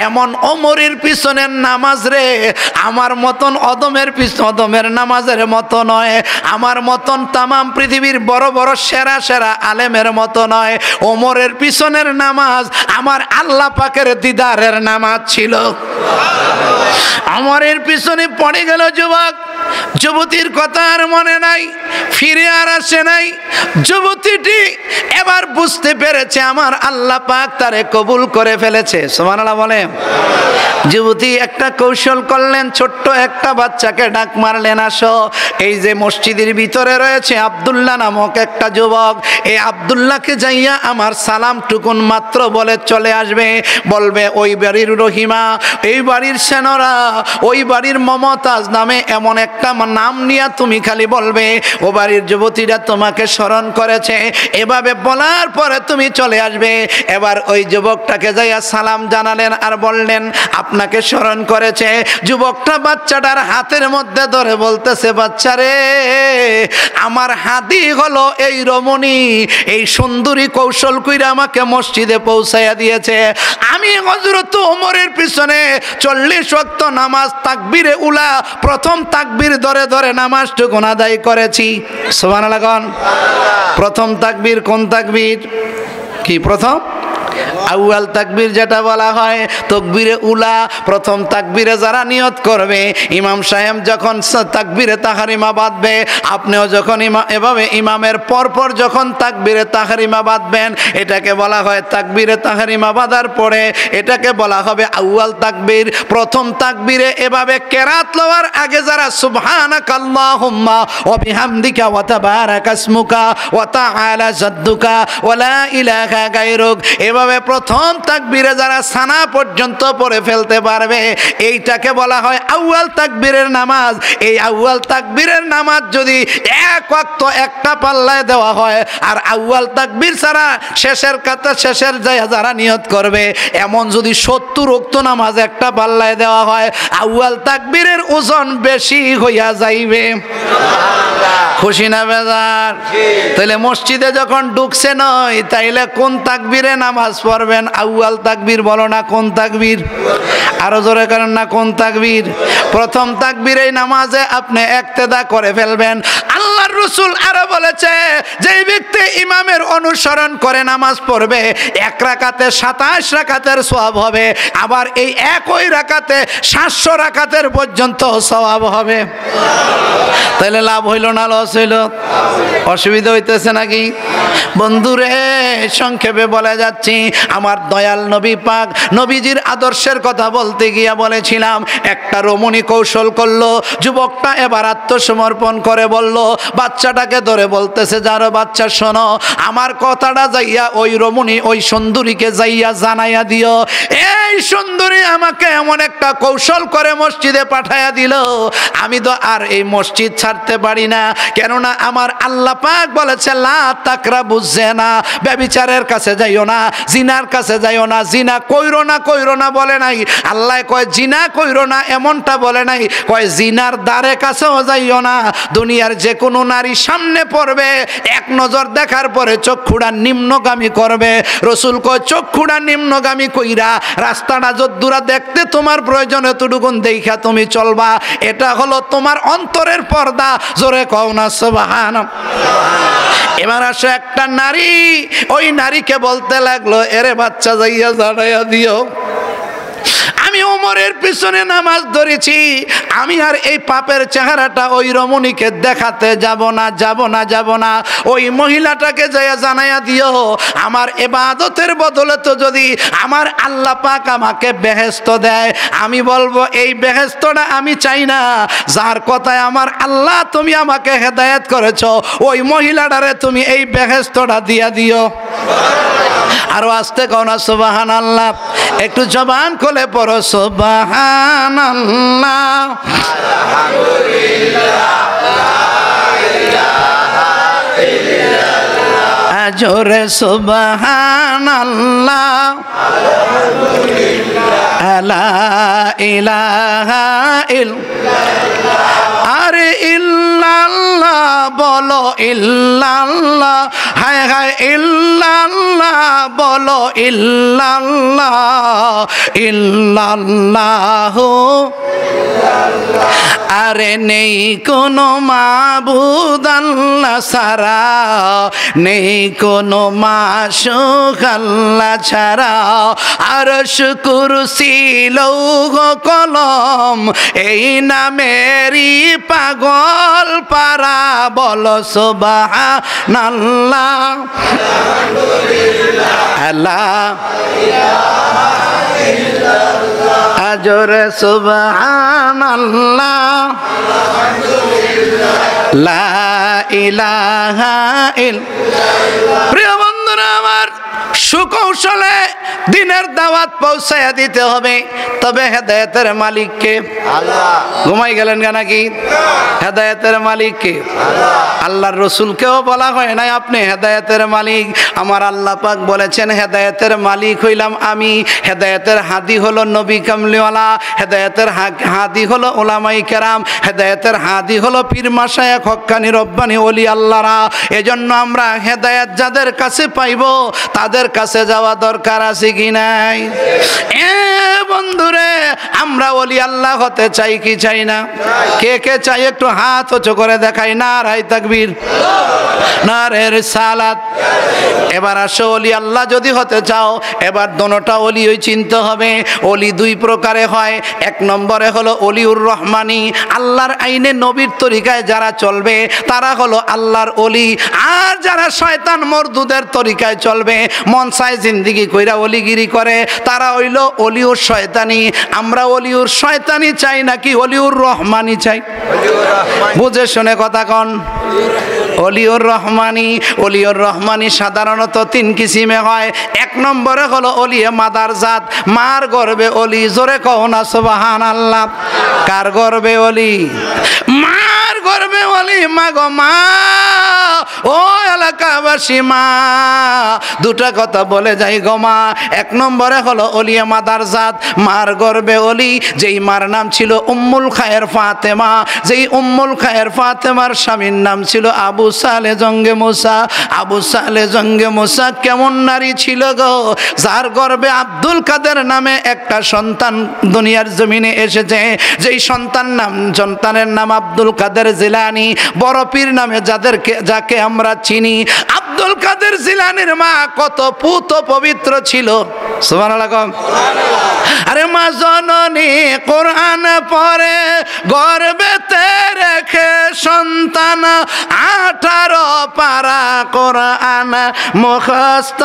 এমন ওমরের পিছনের নামাজ রে আমার মতন অদমের নামাজের মতো নয়, আমার মতন তামাম পৃথিবীর বড় বড় সেরা সেরা আলেমের মতো নয়। ওমরের পিছনের নামাজ আমার আল্লাহ পাকের দিদারের নামাজ ছিল। ওমরের পিছনে পড়ে গেল যুবক, যুবতীর কথা আর মনে নাই, ফিরে আর আসে নাই। যুবতীটি এবার বুঝতে পেরেছে আমার আল্লাহ পাক তারে কবুল করে ফেলেছে। সুবহানাল্লাহ বলে। যুবতী একটা কৌশল করলেন, ছোট্ট একটা বাচ্চাকে ডাক মারলেন, আসো। এই যে মসজিদের ভিতরে রয়েছে আব্দুল্লাহ নামক একটা যুবক, এই আব্দুল্লাহকে যাইয়া আমার সালাম টুকুন মাত্র বলে চলে আসবে। বলবে ওই বাড়ির রহিমা, এই বাড়ির সেনরা, ওই বাড়ির মমতাজ নামে এমন একটা নাম নিয়ে তুমি খালি বলবে ও বাড়ির যুবতীরা তোমাকে স্মরণ করেছে। এভাবে বলার পরে তুমি চলে আসবে। এবার ওই যুবকটাকে যাইয়া সালাম জানালেন আর বললেন আপনাকে স্মরণ করেছে। যুবকটা বাচ্চাটার হাতের মধ্যে ধরে বলতেছে, বাচ্চারে আমার হাদি হলো এই রমণী, এই সুন্দরী কৌশল কইরা আমাকে মসজিদে পৌঁছাইয়া দিয়েছে। আমি হযরত ওমরের পিছনে 40 ওয়াক্ত নামাজ তাকবীরে উলা প্রথম তাকবীর ধরে ধরে নামাজটুকু আদায় করেছি। সুবহানাল্লাহ। প্রথম তাকবীর কোন তাকবীর? কি প্রথম? আউয়াল তাকবীর যেটা বলা হয় তাকবীরে উলা। প্রথম তাকবীরে যারা নিয়ত করবে, ইমাম সাহেব যখন তাকবীরে তাহরিমা বাঁধবে, আপনিও যখন এভাবে ইমামের পরপর যখন তাকবীরে তাহরিমা বাঁধবেন, এটাকে বলা হয় তাকবীরে তাহরিমা বাঁধার পরে এটাকে বলা হবে আউয়াল তাকবীর। প্রথম তাকবীরে এভাবে কেরাত লওয়ার আগে যারা সুবহানাকাল্লাহুম্মা ওয়া বিহামদিকা ওয়া তাবারাকা ইসমুকা ওয়া তাআলা জাদ্দুকা ওয়া লা ইলাহা গায়রুক, এভাবে প্রথম তাকবীরে যারা সানা পর্যন্ত পড়ে ফেলতে পারবে, এইটাকে বলা হয় আউয়াল তাকবীরের নামাজ। এই আউয়াল তাকবীরের নামাজ যদি এক ওয়াক্ত একটা পাল্লায় দেওয়া হয়, আর আউয়াল তাকবীর ছাড়া শেষের কাতা শেষের যারা নিয়ত করবে, এমন যদি 70 ওয়াক্ত নামাজ একটা পাল্লায় দেওয়া হয়, আউয়াল তাকবীরের ওজন বেশি হইয়া যাইবে। খুশি না বেজার? তাহলে মসজিদে যখন ঢুকছে নয়, তাইলে কোন তাকবীরে নামাজ পড়বেন? আউয়াল তাকবীর বলো না, কোন তাকবীর? আরো জোরে করেন না, কোন তাকবীর? প্রথম তাকবীরে নামাজে আপনি ইক্তেদা করে ফেলবেন। আল্লাহর রাসূল আরো বলেছে যে ব্যক্তি ইমামের অনুসরণ করে নামাজ পড়বে, এক রাকাতে 27 রাকাতের সওয়াব হবে, আবার এই একই রাকাতে 700 রাকাতের পর্যন্ত সওয়াব হবে। তাহলে লাভ হইল না লস হইল? অসুবিধা হইতেছে নাকি? বন্ধুরে, সংক্ষেপে বলে যাচ্ছি, আমার দয়াল নবী পাক নবীজির আদর্শের কথা বলতে গিয়া বলেছিলাম, একটা রমণী কৌশল করলো। যুবকটা এবার আত্মসমর্পণ করে বলল, বাচ্চাটাকে ধরে বলতেছে, যারো বাচ্চা শোনো, আমার কথাটা যাইয়া ওই রমণী ওই সুন্দরীকে যাইয়া জানাইয়া দিও। এই সুন্দরী আমাকে এমন একটা কৌশল করে মসজিদে পাঠাইয়া দিল, আমি তো আর এই মসজিদ ছাড়তে পারি না। কেননা আমার আল্লাহ পাক বলেছে লা তাকরাবুজ জিনা, ব্যভিচারের কাছে যাইও না, জিনার কাছে যাইও না। জিনা কইরো না বলে নাই, আল্লাহ কয় জিনা কইরো না এমনটা বলে নাই, কয় জিনার দ্বারে কাছেও যাইও না। দুনিয়ার যে কোনো নারী সামনে পড়বে, এক নজর দেখার পরে চক্ষুড়া নিম্নগামী করবে। রাসূল কয় চক্ষুড়া নিম্নগামী কইরা রাস্তাটা যদ্দুরা দেখতে তোমার প্রয়োজন এতটুকুন দেখা তুমি চলবা, এটা হলো তোমার অন্তরের পর্দা। জোরে কও না সুবহানাল্লাহ। এবার আসে একটা নারী, ওই নারীকে বলতে লাগলো, এরে বাচ্চা যাইয়া জানাইয়া দিও আমি ওমরের পিছনে নামাজ ধরেছি, আমি আর এই পাপের চেহারাটা ওই রমণীকে দেখাতে যাব না। ওই মহিলাটাকে যাইয়া জানাইয়া দিও, আমার ইবাদতের বদলে তো যদি আমার আল্লাহ পাক আমাকে বেহেশত দেয়, আমি বলবো এই বেহেশতটা আমি চাই না। যার কথায় আমার আল্লাহ তুমি আমাকে হেদায়েত করেছো, ওই মহিলাটারে তুমি এই বেহেশতটা দিয়া দিও। আরো আস্তে কও না সুবহানাল্লাহ। একটু জবান খুলে পড়ো সুবহানাল্লাহ, আলহামদুলিল্লাহ, জোরে সুবহানাল্লাহ, লা ইলাহা ইল্লাল্লাহ, আরে ইল্লাল্লাহ বলো ইল্লাল্লাহ, হায় হায় ইল্লাল্লাহ বলো ইল্লাল্লাহ, ইল্লাল্লাহ। আরে নেই কোনো মাবুদ আল্লাহ ছাড়া, নেই কোনো মাশূক আল্লাহ ছাড়া। আরশ কুরসি লৌহ কলম এই নামেরই পাগল পারা, বলো সুবহানাল্লাহ, আল্লাহ আজরে সুবহানাল্লাহ, লা ইলাহা ইল্লাল্লাহ। প্রিয় বন্ধুরা আমার, সুকৌশলে দিনের দাওয়াত পৌঁছায়া দিতে হবে। তবে হেদায়েতের মালিক কে? আল্লাহ। ঘুমাই গেলেন কেন নাকি? হেদায়েতের মালিক কে? আল্লাহ। আল্লাহর রাসূলকেও বলা হয় নাই আপনি হেদায়েতের মালিক। আমার আল্লাহ পাক বলেছেন হেদায়েতের মালিক হইলাম আমি। হেদায়েতের হাদি হলো নবী কামলিওয়ালা, হেদায়েতের হাদি হলো উলামাই কেরাম, হেদায়েতের হাদি হলো পীর মাশায়েখ হক্কানি রব্বানি ওলি আল্লাহরা। এজন্য আমরা হেদায়েত যাদের কাছে পাইব তাদের কাছে যাওয়া দরকার আছে কি নাই? এ বন্ধুরে, আমরা ওলি আল্লাহ হতে চাই কি চাই না? কে কে চাই একটু হাত উঁচু করে দেখাই। নারায়ে তাকবীর, নারে রিসালাত। এবার আসো, ওলি আল্লাহ যদি হতে চাও, এবার দোনোটা ওলি ওই চিনতে হবে। ওলি দুই প্রকারে হয়। এক নম্বরে হলো ওলিউর রহমানি, আল্লাহর আইনে নবীর তরিকায় যারা চলবে তারা হলো আল্লাহর ওলি। আর যারা শয়তান মরদুদের তরিকায় চলবে, মন চায় জিন্দিগি কইরা ওলিগিরি করে, তারা হইল ওলিউর শয়তানি। আমরা ওলিউর শয়তানি চাই নাকি ওলিউর রহমানি চাই? বুঝে শুনে কথা কন। ওলিউর রহমানি। ওলিউর রহমানি সাধারণত তিন কিসিমে হয়। এক নম্বরে হলো ওলিয়ে মাদার জাত, মার গর্বে ওলি। জোরে কও না সুবহানাল্লাহ। কার গর্বে ওলি? মার গর্বে ওলি। মা গো মা, ও এলাকাবাসী মা, দুটা কথা বলে যাই গো মা। এক নম্বরে হলো ওলিয়ে মাদার জাত, মার গর্বে ওলি। যেই মার নাম ছিল উম্মুল খায়ের ফাতেমা, যেই উম্মুল খায়ের ফাতেমার স্বামীর নাম ছিল আবু সালে জঙ্গে মুসা। আবু সালে জঙ্গে মুসা কেমন নারী ছিল গো, যার গর্বে আব্দুল কাদের নামে একটা সন্তান দুনিয়ার জমিনে এসেছে। যেই সন্তানের নাম আব্দুল কাদের জিলানী। বড় পীর নামে যাকে আমরা চিনি, আব্দুল কাদের জিলানীর মা কত পুত পবিত্র ছিল। সুবহানাল্লাহ। আরে মা জননী কোরআন পড়ে গর্বেতে রেখে সন্তান, 18 পারা কোরআন মুখস্থ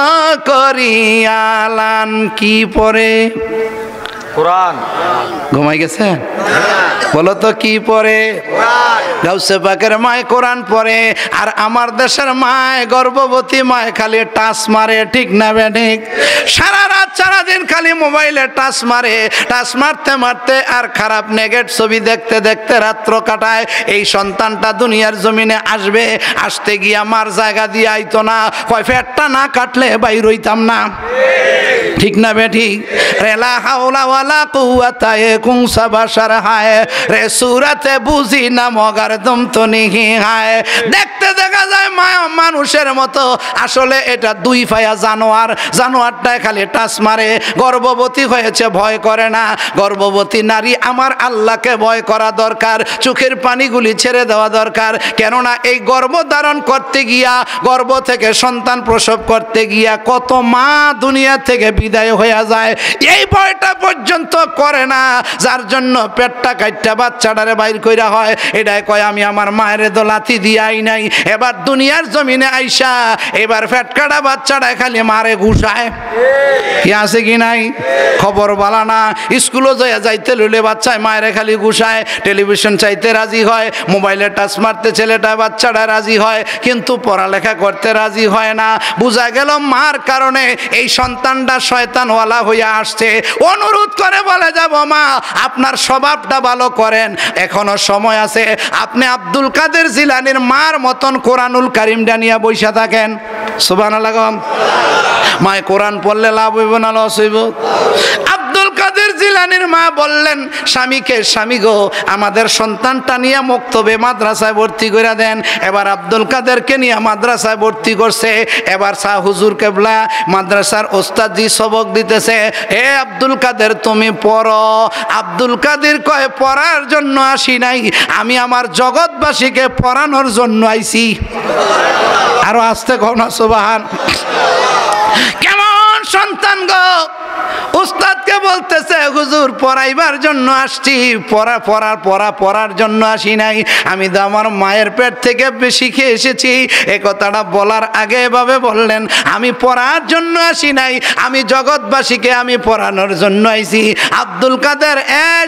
করিয়ালান। কি পড়ে? কোরআন। ঘুমাই গেছে? বলো তো কি পড়ে? গাউসে পাকের মায় কোরআন পড়ে, আর আমার দেশের মায়, গর্ভবতী মায় খালি টাচ মারে। ঠিক না বেঠিক? সারা রাত সারা দিন খালি মোবাইলে টাচ মারে। টাচ মারতে মারতে আর খারাপ নেগেট ছবি দেখতে দেখতে রাত্র কাটায়। এই সন্তানটা দুনিয়ার জমিনে আসবে, আসতে গিয়ে আমার জায়গা দিয়ে আইতো না। কয় পেটটা না কাটলে বাইর হইতাম না। ঠিক না বেঠিক? রেলা হাওলা ওয়ালা কুওয়াতা ইল্লা সাবাসার হায় রে সূরাতে বুঝি না মগার দম তো নিহি হায়। দেখতে দেখা যায় মানুষের মতো, আসলে এটা দুই পায়া জানোয়ার। জানোয়ারটায় খালি টাচ মারে। গর্ভবতী হয়েছে, ভয় করে না। গর্ভবতী নারী আমার আল্লাহকে ভয় করা দরকার। চোখের পানিগুলি ছেড়ে দেওয়া দরকার। কেননা এই গর্ভ ধারণ করতে গিয়া, গর্ভ থেকে সন্তান প্রসব করতে গিয়া কত মা দুনিয়া থেকে বিদায় হয়ে যায়। এই ভয়টা পর্যন্ত করে না, যার জন্য পেটটা কাটটা বাচ্চাটারে বাইর কইরা হয়। এটাই কয় আমি আমার মায়ের দোলাতি দিয়াই নাই। এবার দুনিয়ার জমিনে আইসা এবার পেট কাটা বাচ্চাটা খালি মারে ঘুষায়। কি আছে কি নাই? খবর বলা না। স্কুলে যাইতে লইলে বাচ্চায় মায়ের খালি ঘুষায়। টেলিভিশন চাইতে রাজি হয়, মোবাইলে টাচ মারতে ছেলেটা বাচ্চাটা রাজি হয়, কিন্তু পড়ালেখা করতে রাজি হয় না। বোঝা গেল মার কারণে এই সন্তানটা শয়তানওয়ালা হইয়া আসছে। অনুরোধ করে বলে যাব, মা আপনার স্বভাবটা ভালো করেন, এখনো সময় আছে। আপনি আব্দুল কাদের জিলানীর মার মতন কোরআনুল কারীমটা নিয়ে বইসা থাকেন। সুবহানাল্লাহ। মায় কোরআন পড়লে লাভ হইব না লস হইব? আব্দুল কাদের জিলানী কন্যারানীর মা বললেন স্বামীকে, স্বামী গো আমাদের সন্তানটা নিয়ে মক্তবে মাদ্রাসায় ভর্তি করে দেন। এবার আব্দুল কাদেরকে নিয়ে মাদ্রাসায় ভর্তি করছে। এবার শাহ হুজুর কেবলা মাদ্রাসার ওস্তাদজি সবক দিতেছে, এ আব্দুল কাদের তুমি পড়ো। আব্দুল কাদের কয় পড়ার জন্য আসি নাই, আমি আমার জগৎবাসীকে পড়ানোর জন্য আইছি। আরো আসতে কও না সুবহান। কেমন সন্তান গো, উস্তাদকে বলতেছে হুজুর পড়াইবার জন্য আসছি, পড়ার জন্য আসি নাই, আমি তো আমার মায়ের পেট থেকে শিখে এসেছি। এ কথাটা বলার আগে এভাবে বললেন, আমি পড়ার জন্য আসি নাই, আমি জগৎবাসীকে আমি পড়ানোর জন্য আইছি। আব্দুল কাদের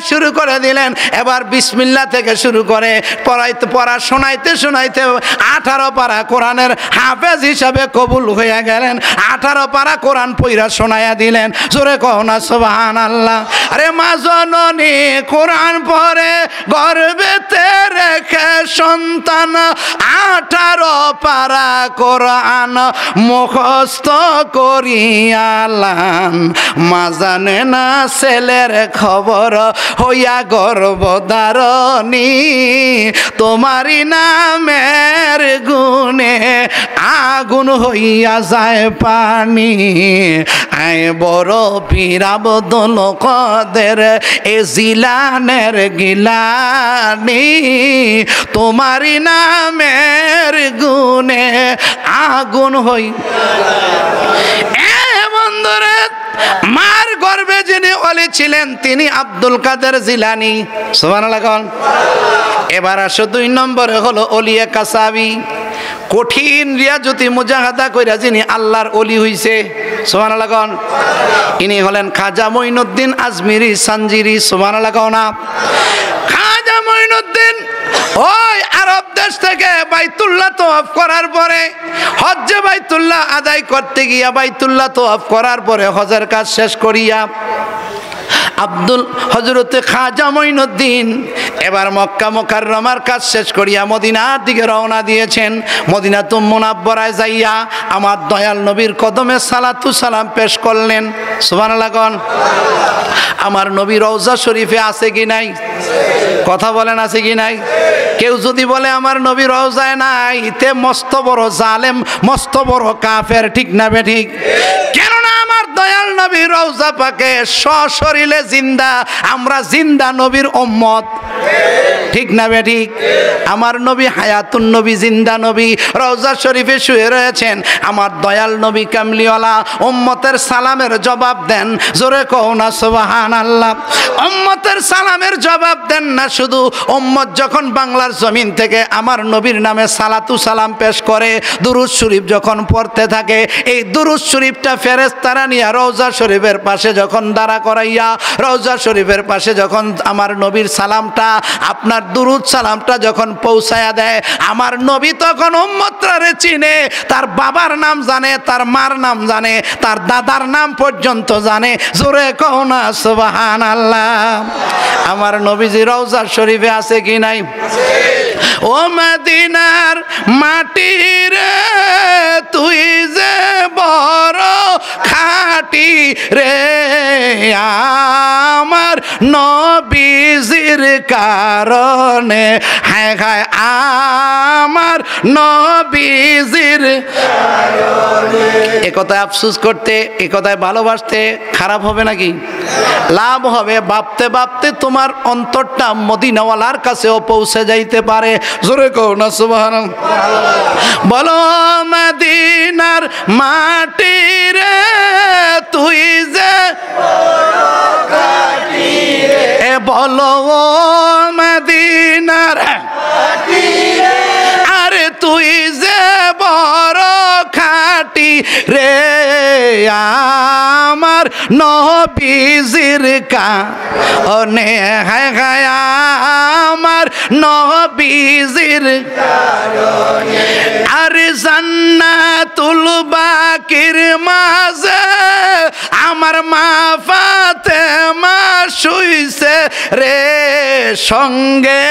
শুরু করে দিলেন। এবার বিসমিল্লাহ থেকে শুরু করে পড়া শোনাইতে 18 পারা কোরআনের হাফেজ হিসাবে কবুল হয়ে গেলেন। 18 পারা কোরআন পইরা শোনায়া দিলেন। জোরে কও না সুবহানাল্লাহ। আরে মা জননী কোরআন পড়ে গর্ভেতে রেখে সন্তান 18 পারা কোরআন মুখস্থ করিয়ালাম। মা জানে না ছেলের খবর হইয়া গর্ভধারণী, তোমারই নামের গুণে আগুন হইয়া যায় পানি। আয় বড় পীর আব্দুল কাদের এ জিলানের গিলানি, তোমারই নামের গুণে আগুন হই। বন্ধুরে, মার গর্ভে যিনি ওলি ছিলেন তিনি আব্দুল কাদের জিলানি। সুবহানাল্লাহ। এবার আসো 2 নম্বরে হলো ওলিয়ে কাসাবি। কঠিন রিয়াজতি মুজাহাদা কইরা যিনি আল্লাহর ওলি হইছে। সুবহানাল্লাহ। ইনি হলেন খাজা মঈনুদ্দিন আজমিরি সানজিরি। সুবহানাল্লাহ না। খাজা মঈনুদ্দিন ওই আরব দেশ থেকে বাইতুল্লাহ তওয়াফ করার পরে হজ্জে বাইতুল্লাহ আদায় করতে গিয়া বাইতুল্লাহ তওয়াফ করার পরে হজের কাজ শেষ করিয়া হযরতে খাজা মঈনুদ্দিন এবার মক্কা মুকাররমার কাজ শেষ করিয়া মদিনার দিকে রওনা দিয়েছেন। মদিনাতুল মুনাওয়ারায় যাইয়া আমার দয়াল নবীর কদমে সালাতু সালাম পেশ করলেন। সুবহানাল্লাহ। আমার নবী রওজা শরীফে আছে কি নাই? কথা বলেন আছে কি নাই? কেউ যদি বলে আমার নবী রওজায় নাই, তে মস্ত বড় জালেম, মস্ত বড় কাফের। ঠিক না বে ঠিক? কেননা আমার দয়াল নবী রওজা পাকে সশরীরে জিন্দা, আমরা জিন্দা নবীর উম্মত। ঠিক না বে ঠিক? আমার নবী হায়াতুন নবী, জিন্দা নবী, রওজা শরীফে শুয়ে রয়েছেন। আমার দয়াল নবী কামলিওয়ালা উম্মতের সালামের জবাব দেন। জোরে কও না সুবহানাল্লাহ। উম্মতের সালামের জবাব দেন না শুধু, উম্মত যখন বাংলার জমিন থেকে আমার নবীর নামে সালাতু সালাম পেশ করে, দুরূদ শরীফ যখন পড়তে থাকে, এই দুরূদ শরীফটা ফেরেশতারা নিয়ে রওজা শরীফের পাশে যখন দাঁড়া করাইয়া, রওজা শরীফের পাশে যখন আমার নবীর সালামটা, আপনার দুরূদ সালামটা যখন পৌঁছায়া দেয়, আমার নবী তখন উম্মতরা চিনে, তার বাবার নাম জানে, তার মার নাম জানে, তার দাদার নাম পর্যন্ত জানে। জোরে কও না সুবহানাল্লাহ। আমার নবীজি রওজা শরীফে আছে কি নাই? ও মদিনার মাটি রে তুই যে বড় খাঁটি রে, আমার নবীজির কারণে, হায় হায় আমার নবীজির কারণে। এ কথায় আফসোস করতে, এ কথায় ভালোবাসতে খারাপ হবে নাকি? লাভ হবে। ভাবতে ভাবতে তোমার অন্তরটা মদিনাওয়ালার কাছেও পৌঁছে যাইতে পারে। জোরে কও না সুবহানাল্লাহ। বলো মদিনার মাটি রে তুই যে এ বলো মদিনার মাটি রে, আরে তুই যে বড় খাঁটি রে, আমার নবীজির কারণে, হায় হায় আমার নবীজির কারণে। আরে জান্নাতুল বাকির মাঝে আমার মা ফাতেমা শুইছে রে, সঙ্গে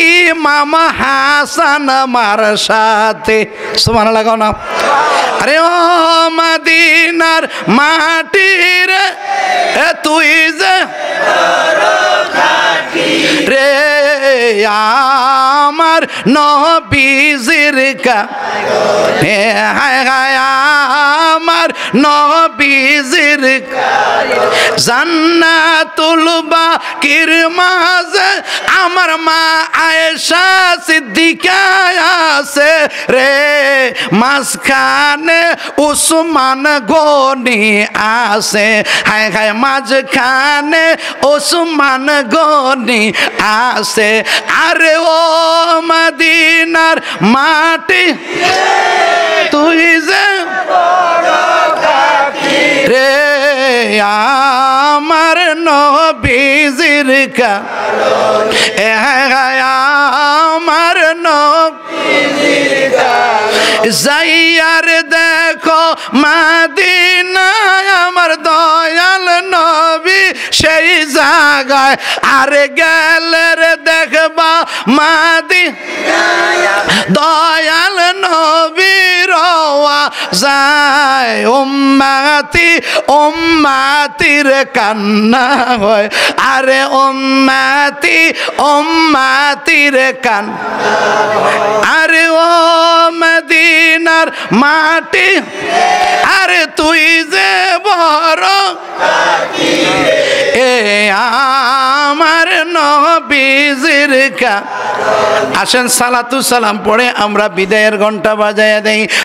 ইমাম হাসান আমার সাথে। সুবহানাল্লাহ না। আরে ও মদিনার মাটি রে তুই যে আমার নবীজির হে হায় হায় আমার নবীজির জান্নাতুল বাকির মাঝে আমার মা আয়েশা সিদ্দিকা আছে রে, মাঝখানে উসমান গনি আছে, হায় হায় মাঝখানে উসমান গনি আছে। আরে ও মদিনার মাটি তুই যে রে আমার নবীজির এ আমার নবীজির যাইয়ার দেখো মদিনা আমার দয়াল নবী সেই জায়গায়, আরে গেলের দেখবা মদিনা দয়াল নবীর যায় উম্মতি উম্মতির কান্না হয়, আরে উম্মতি উম্মতির কান্না, আরে ও মদিনার মাটি আরে তুই যে বড় এ আমার নবীজির আসেন সালাতু সালাম পড়ে আমরা বিদায়ের ঘন্টা বাজায় দেই।